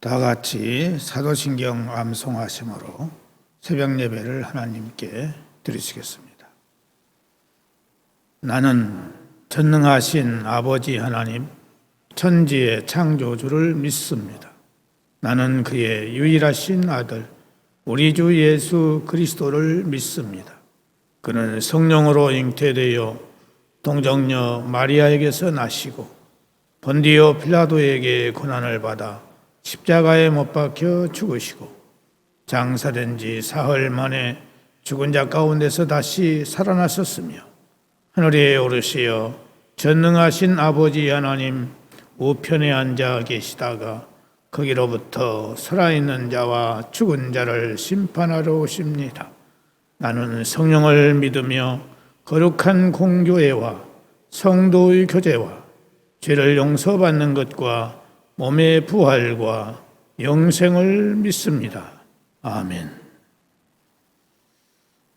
다 같이 사도신경 암송하심으로 새벽 예배를 하나님께 드리시겠습니다. 나는 전능하신 아버지 하나님, 천지의 창조주를 믿습니다. 나는 그의 유일하신 아들, 우리 주 예수 그리스도를 믿습니다. 그는 성령으로 잉태되어 동정녀 마리아에게서 나시고 본디오 필라도에게 고난을 받아 십자가에 못 박혀 죽으시고 장사된 지 사흘 만에 죽은 자 가운데서 다시 살아나셨으며 하늘에 오르시어 전능하신 아버지 하나님 우편에 앉아 계시다가 거기로부터 살아있는 자와 죽은 자를 심판하러 오십니다. 나는 성령을 믿으며 거룩한 공교회와 성도의 교제와 죄를 용서받는 것과 몸의 부활과 영생을 믿습니다. 아멘.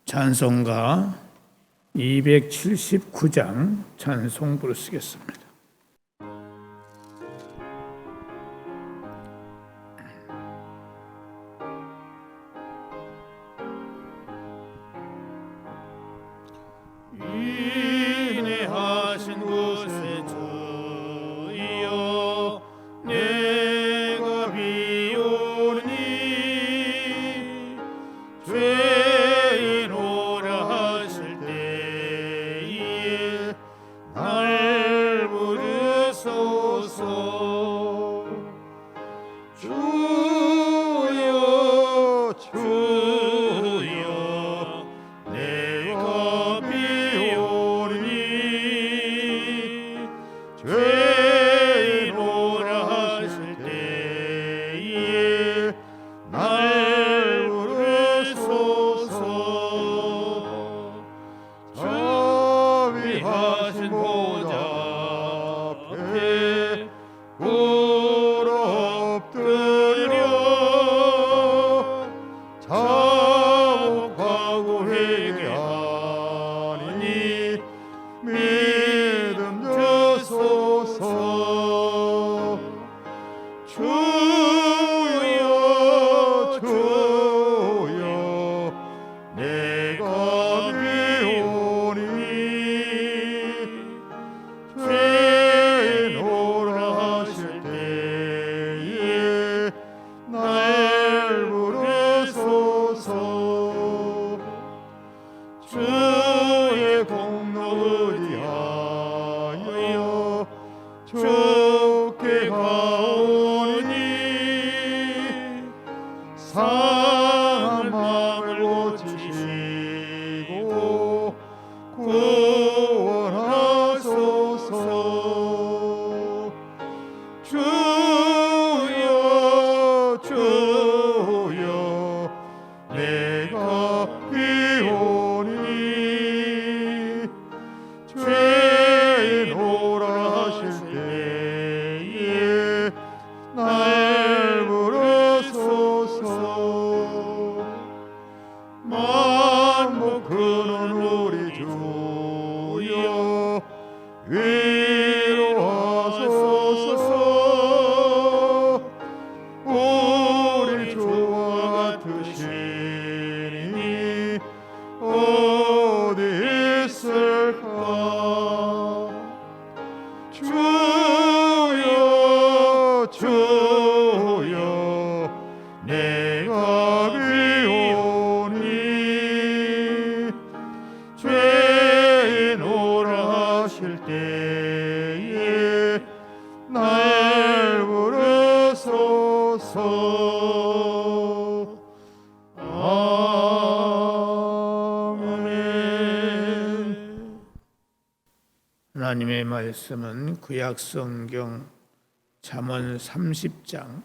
찬송가 279장 찬송 부르시겠습니다. 인내하신 곳에 주여 내가 비오니 죄인오라 하실 때에 날 부르소서. 주여 주여 내가 비오니 죄인오라 하실 때에 날 부르소서. 자비하신 보좌 앞에 꿇어 엎드려 자복하고 회개하니 믿음 주소서. 주여 주여 내가 비오니 죄인오라 하실 때에 날 부르소서. 주의 공로 의지하여 주께 가오니 상한 마음을 고치시고 구원하소서. 주여 주여 내가 비오니 죄인오라 하실 때에 날 부르소서. 만복 근원 우리 주여 위로하소서. 우리 주와 같으시니 어디 있을까. 주여 주여 내가 비오니 죄인오라 하실 때에 날 부르소서. 아멘. 하나님의 말씀은 구약성경 잠언 30장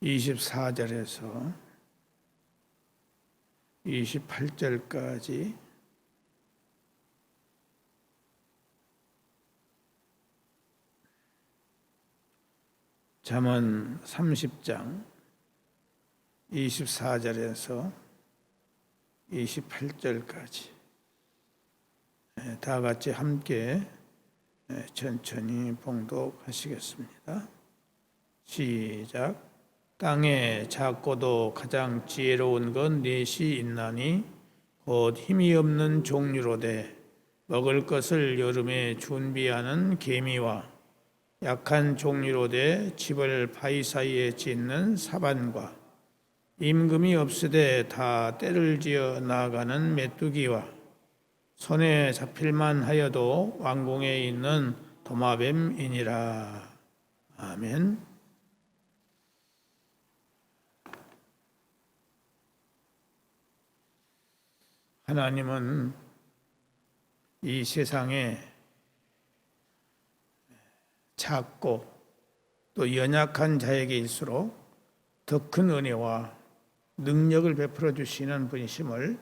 24절에서 28절까지 잠언 30장 24절에서 28절까지 다 같이 함께 천천히 봉독하시겠습니다. 시작. 땅에 작고도 가장 지혜로운 건 넷이 있나니 곧 힘이 없는 종류로되 먹을 것을 여름에 준비하는 개미와 약한 종류로되 집을 바위 사이에 짓는 사반과 임금이 없으되 다 때를 지어 나아가는 메뚜기와 손에 잡힐만 하여도 왕궁에 있는 도마뱀이니라. 아멘. 하나님은 이 세상에 작고 또 연약한 자에게일수록 더 큰 은혜와 능력을 베풀어 주시는 분이심을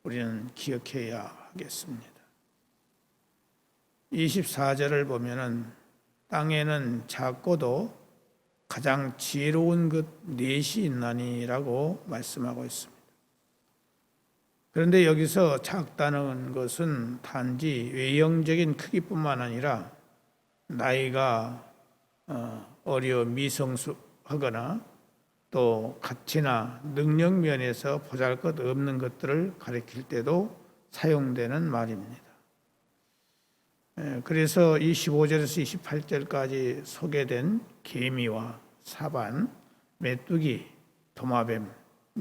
우리는 기억해야 하겠습니다. 24절을 보면은 땅에는 작고도 가장 지혜로운 것 넷이 있나니라고 말씀하고 있습니다. 그런데 여기서 작다는 것은 단지 외형적인 크기뿐만 아니라 나이가 어려 미성숙하거나 또 가치나 능력 면에서 보잘것없는 것들을 가리킬 때도 사용되는 말입니다. 그래서 25절에서 28절까지 소개된 개미와 사반, 메뚜기, 도마뱀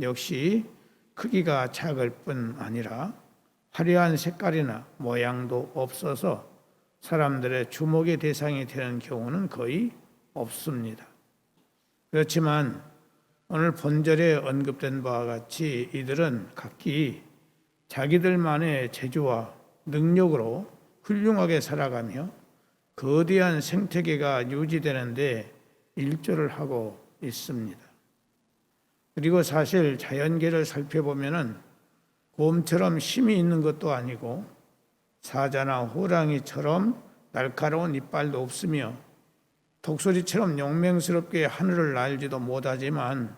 역시 크기가 작을 뿐 아니라 화려한 색깔이나 모양도 없어서 사람들의 주목의 대상이 되는 경우는 거의 없습니다. 그렇지만 오늘 본절에 언급된 바와 같이 이들은 각기 자기들만의 재주와 능력으로 훌륭하게 살아가며 거대한 생태계가 유지되는데 일조를 하고 있습니다. 그리고 사실 자연계를 살펴보면은 곰처럼 힘이 있는 것도 아니고 사자나 호랑이처럼 날카로운 이빨도 없으며 독수리처럼 용맹스럽게 하늘을 날지도 못하지만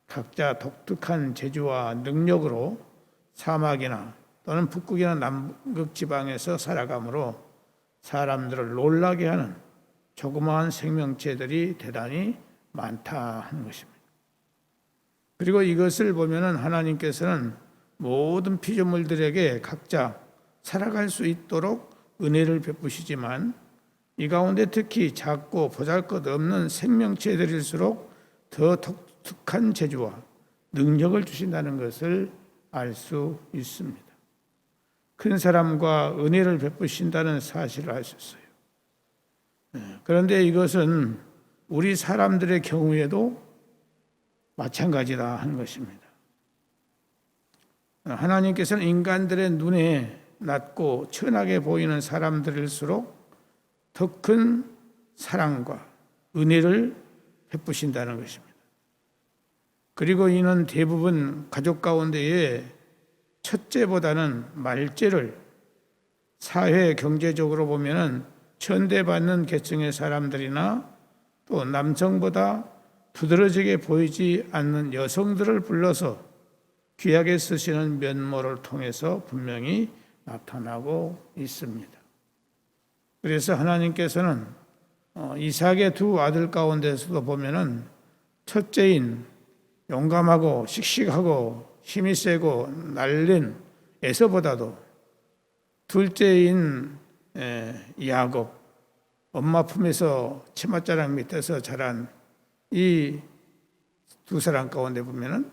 각자 독특한 재주와 능력으로 사막이나 또는 북극이나 남극 지방에서 살아가므로 사람들을 놀라게 하는 조그마한 생명체들이 대단히 많다 하는 것입니다. 그리고 이것을 보면은 하나님께서는 모든 피조물들에게 각자 살아갈 수 있도록 은혜를 베푸시지만 이 가운데 특히 작고 보잘것없는 생명체들일수록 더 독특한 재주와 능력을 주신다는 것을 알 수 있습니다. 큰 사람과 은혜를 베푸신다는 사실을 알 수 있어요. 그런데 이것은 우리 사람들의 경우에도 마찬가지다 하는 것입니다. 하나님께서는 인간들의 눈에 낮고 천하게 보이는 사람들일수록 더 큰 사랑과 은혜를 베푸신다는 것입니다. 그리고 이는 대부분 가족 가운데에 첫째보다는 말째를 사회 경제적으로 보면은 천대받는 계층의 사람들이나 또 남성보다 두드러지게 보이지 않는 여성들을 불러서 귀하게 쓰시는 면모를 통해서 분명히 나타나고 있습니다. 그래서 하나님께서는 이삭의 두 아들 가운데서도 보면은 첫째인 용감하고 씩씩하고 힘이 세고 날린 에서보다도 둘째인 야곱, 엄마 품에서 치맛자락 밑에서 자란 이 두 사람 가운데 보면은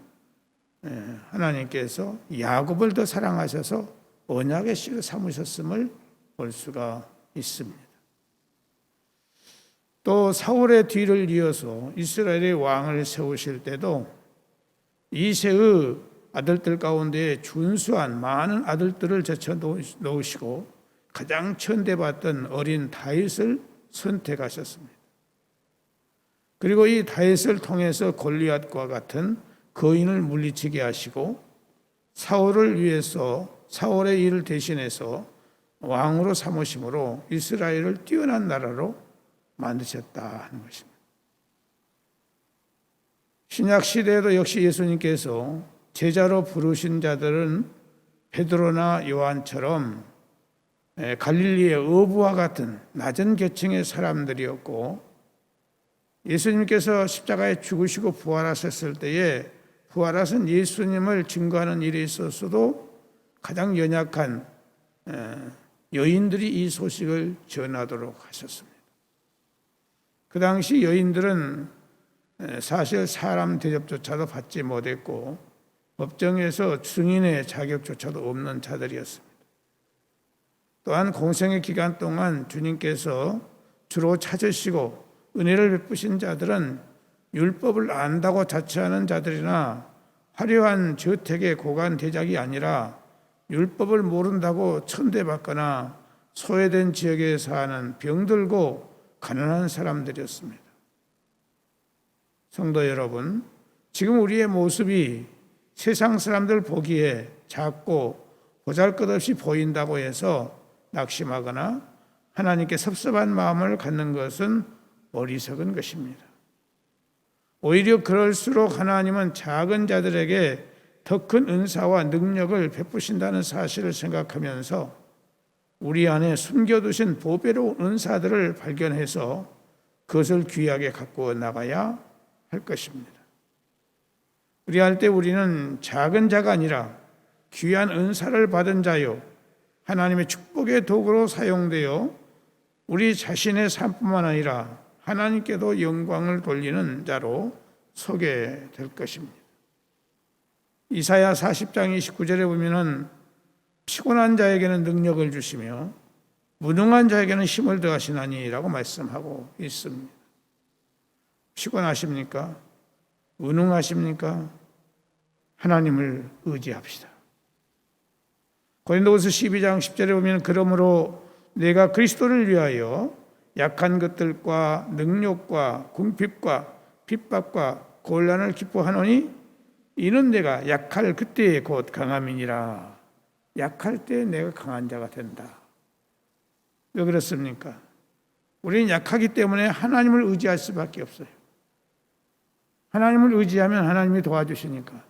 하나님께서 야곱을 더 사랑하셔서 언약의 씨를 삼으셨음을 볼 수가 있습니다. 또 사울의 뒤를 이어서 이스라엘의 왕을 세우실 때도 이새의 아들들 가운데 준수한 많은 아들들을 제쳐 놓으시고 가장 천대받던 어린 다윗을 선택하셨습니다. 그리고 이 다윗을 통해서 골리앗과 같은 거인을 물리치게 하시고 사울을 위해서 사울의 일을 대신해서 왕으로 삼으심으로 이스라엘을 뛰어난 나라로 만드셨다 하는 것입니다. 신약 시대에도 역시 예수님께서 제자로 부르신 자들은 베드로나 요한처럼 갈릴리의 어부와 같은 낮은 계층의 사람들이었고, 예수님께서 십자가에 죽으시고 부활하셨을 때에 부활하신 예수님을 증거하는 일에 있어서도 가장 연약한 여인들이 이 소식을 전하도록 하셨습니다. 그 당시 여인들은 사실 사람 대접조차도 받지 못했고 법정에서 증인의 자격조차도 없는 자들이었습니다. 또한 공생의 기간 동안 주님께서 주로 찾으시고 은혜를 베푸신 자들은 율법을 안다고 자처하는 자들이나 화려한 저택의 고관 대작이 아니라 율법을 모른다고 천대받거나 소외된 지역에 사는 병들고 가난한 사람들이었습니다. 성도 여러분, 지금 우리의 모습이 세상 사람들 보기에 작고 보잘것없이 보인다고 해서 낙심하거나 하나님께 섭섭한 마음을 갖는 것은 어리석은 것입니다. 오히려 그럴수록 하나님은 작은 자들에게 더 큰 은사와 능력을 베푸신다는 사실을 생각하면서 우리 안에 숨겨두신 보배로운 은사들을 발견해서 그것을 귀하게 갖고 나가야 할 것입니다. 그리할 때 우리는 작은 자가 아니라 귀한 은사를 받은 자요, 하나님의 축복의 도구로 사용되어 우리 자신의 삶뿐만 아니라 하나님께도 영광을 돌리는 자로 서게 될 것입니다. 이사야 40장 29절에 보면은 피곤한 자에게는 능력을 주시며 무능한 자에게는 힘을 더하시나니라고 말씀하고 있습니다. 피곤하십니까? 무능하십니까? 하나님을 의지합시다. 고린도후서 12장 10절에 보면 그러므로 내가 그리스도를 위하여 약한 것들과 능욕과 궁핍과 핍박과 곤란을 기뻐하노니 이는 내가 약할 그때에 곧 강함이니라. 약할 때 내가 강한 자가 된다. 왜 그렇습니까? 우리는 약하기 때문에 하나님을 의지할 수밖에 없어요. 하나님을 의지하면 하나님이 도와주시니까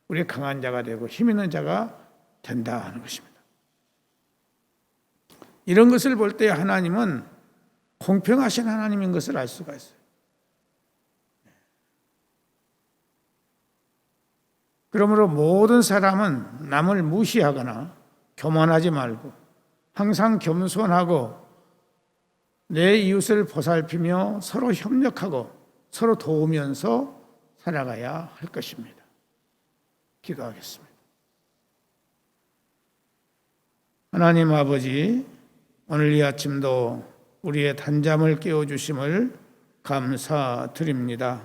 우리가 강한 자가 되고 힘 있는 자가 된다 하는 것입니다. 이런 것을 볼 때 하나님은 공평하신 하나님인 것을 알 수가 있어요. 그러므로 모든 사람은 남을 무시하거나 교만하지 말고 항상 겸손하고 내 이웃을 보살피며 서로 협력하고 서로 도우면서 살아가야 할 것입니다. 기도하겠습니다. 하나님 아버지, 오늘 이 아침도 우리의 단잠을 깨워주심을 감사드립니다.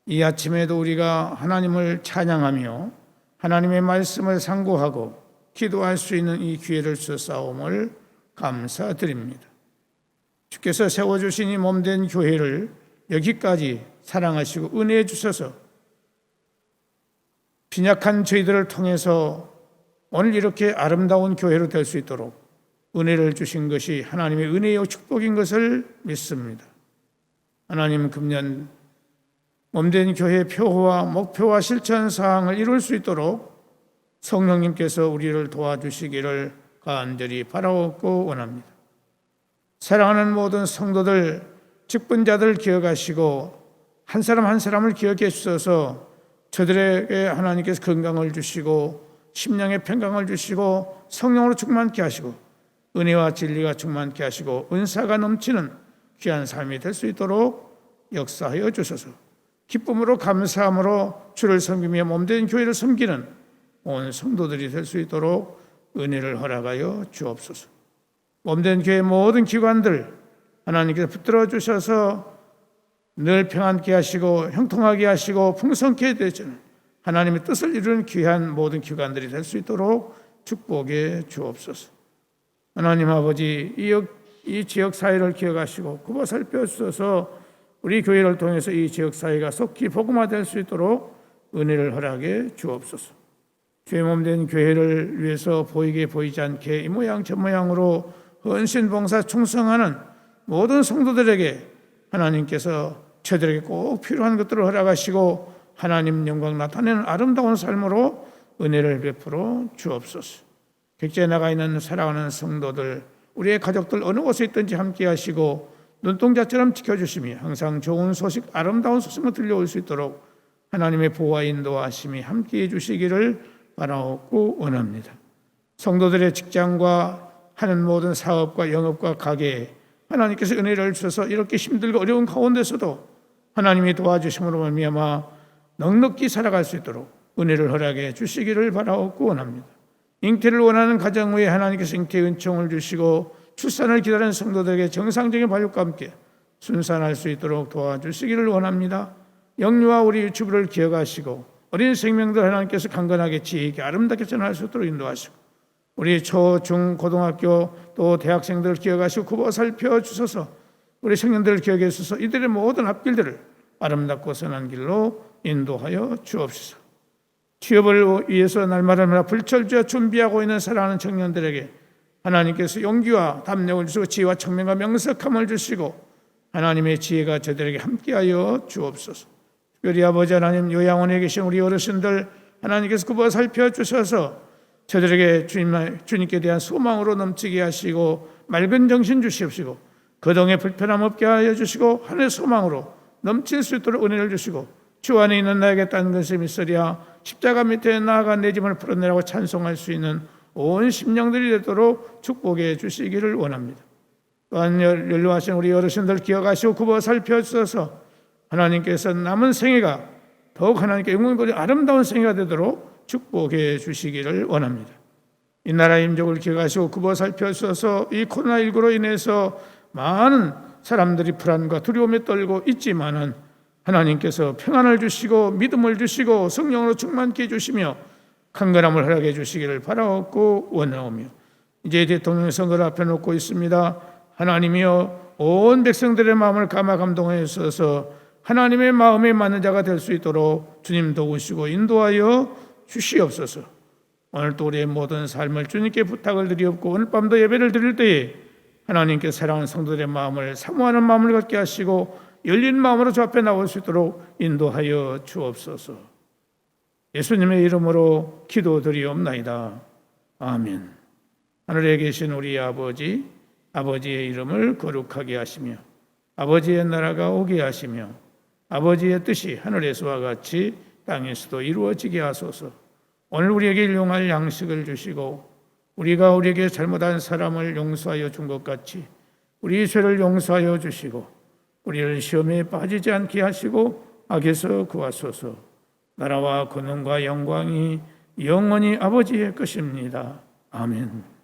이 아침에도 우리가 하나님을 찬양하며 하나님의 말씀을 상고하고 기도할 수 있는 이 기회를 주사옴을 감사드립니다. 주께서 세워주신 이 몸된 교회를 여기까지 사랑하시고 은혜해 주셔서 빈약한 저희들을 통해서 오늘 이렇게 아름다운 교회로 될 수 있도록 은혜를 주신 것이 하나님의 은혜요 축복인 것을 믿습니다. 하나님, 금년 몸된 교회의 표호와 목표와 실천 사항을 이룰 수 있도록 성령님께서 우리를 도와주시기를 간절히 바라옵고 원합니다. 사랑하는 모든 성도들, 직분자들 기억하시고 한 사람 한 사람을 기억해 주셔서 저들에게 하나님께서 건강을 주시고 심령의 평강을 주시고 성령으로 충만케 하시고 은혜와 진리가 충만케 하시고 은사가 넘치는 귀한 삶이 될 수 있도록 역사하여 주셔서 기쁨으로 감사함으로 주를 섬기며 몸된 교회를 섬기는 온 성도들이 될 수 있도록 은혜를 허락하여 주옵소서. 몸된 교회 모든 기관들 하나님께서 붙들어 주셔서 늘 평안케 하시고 형통하게 하시고 풍성케 되시는 하나님의 뜻을 이루는 귀한 모든 기관들이 될 수 있도록 축복해 주옵소서. 하나님 아버지, 이 지역 사회를 기억하시고 굽어 살펴 주셔서 우리 교회를 통해서 이 지역 사회가 속히 복음화될 수 있도록 은혜를 허락해 주옵소서. 주의 몸된 교회를 위해서 보이게 보이지 않게 이 모양 저 모양으로 헌신 봉사 충성하는 모든 성도들에게 하나님께서 저들에게 꼭 필요한 것들을 허락하시고 하나님 영광 나타내는 아름다운 삶으로 은혜를 베풀어 주옵소서. 객지에 나가 있는 사랑하는 성도들, 우리의 가족들 어느 곳에 있든지 함께 하시고 눈동자처럼 지켜주시며 항상 좋은 소식, 아름다운 소식만 들려올 수 있도록 하나님의 보호와 인도하심이 함께해 주시기를 바라옵고 원합니다. 성도들의 직장과 하는 모든 사업과 영업과 가게에 하나님께서 은혜를 주셔서 이렇게 힘들고 어려운 가운데서도 하나님이 도와주심으로 말미암아 넉넉히 살아갈 수 있도록 은혜를 허락해 주시기를 바라옵고 원합니다. 잉태를 원하는 가정 위에 하나님께서 잉태의 은총을 주시고 출산을 기다리는 성도들에게 정상적인 발육과 함께 순산할 수 있도록 도와주시기를 원합니다. 영유아 우리 유튜브를 기억하시고 어린 생명들 하나님께서 강건하게 지혜 있게 아름답게 전할 수 있도록 인도하시고 우리 초, 중, 고등학교 또 대학생들을 기억하시고 굽어 살펴주셔서 우리 청년들을 기억해 주셔서 이들의 모든 앞길들을 아름답고 선한 길로 인도하여 주옵소서. 취업을 위해서 날마다 불철주야 준비하고 있는 사랑하는 청년들에게 하나님께서 용기와 담력을 주시고 지혜와 청명과 명석함을 주시고 하나님의 지혜가 저들에게 함께하여 주옵소서. 특별히 아버지 하나님 요양원에 계신 우리 어르신들 하나님께서 굽어 살펴주셔서 저들에게 주님께 대한 소망으로 넘치게 하시고 맑은 정신 주시옵시고 거동에 불편함 없게 하여 주시고 하늘의 소망으로 넘칠 수 있도록 은혜를 주시고 주 안에 있는 나에게 딴 것을 믿으랴 십자가 밑에 나아가 내 짐을 풀어내라고 찬송할 수 있는 온 심령들이 되도록 축복해 주시기를 원합니다. 또한 연로하신 우리 어르신들 기억하시고 굽어 살펴주셔서 하나님께서 남은 생애가 더욱 하나님께 영광 돌리 아름다운 생애가 되도록 축복해 주시기를 원합니다. 이 나라의 민족을 기억하시고 굽어 살펴주셔서 이 코로나19로 인해서 많은 사람들이 불안과 두려움에 떨고 있지만은 하나님께서 평안을 주시고 믿음을 주시고 성령으로 충만케 해주시며 강건함을 허락해 주시기를 바라옵고 원하오며 이제 대통령 선거를 앞에 놓고 있습니다. 하나님이여 온 백성들의 마음을 감화 감동하여 주셔서 하나님의 마음에 맞는 자가 될 수 있도록 주님 도우시고 인도하여 주시옵소서. 오늘 또 우리의 모든 삶을 주님께 부탁을 드리옵고 오늘 밤도 예배를 드릴 때에 하나님께 사랑하는 성도들의 마음을 사모하는 마음을 갖게 하시고 열린 마음으로 주 앞에 나올 수 있도록 인도하여 주옵소서. 예수님의 이름으로 기도드리옵나이다. 아멘. 하늘에 계신 우리 아버지, 아버지의 이름을 거룩하게 하시며 아버지의 나라가 오게 하시며 아버지의 뜻이 하늘에서와 같이 땅에서도 이루어지게 하소서. 오늘 우리에게 일용할 양식을 주시고 우리가 우리에게 잘못한 사람을 용서하여 준 것 같이 우리 죄를 용서하여 주시고 우리를 시험에 빠지지 않게 하시고 악에서 구하소서. 나라와 권능과 영광이 영원히 아버지의 것입니다. 아멘.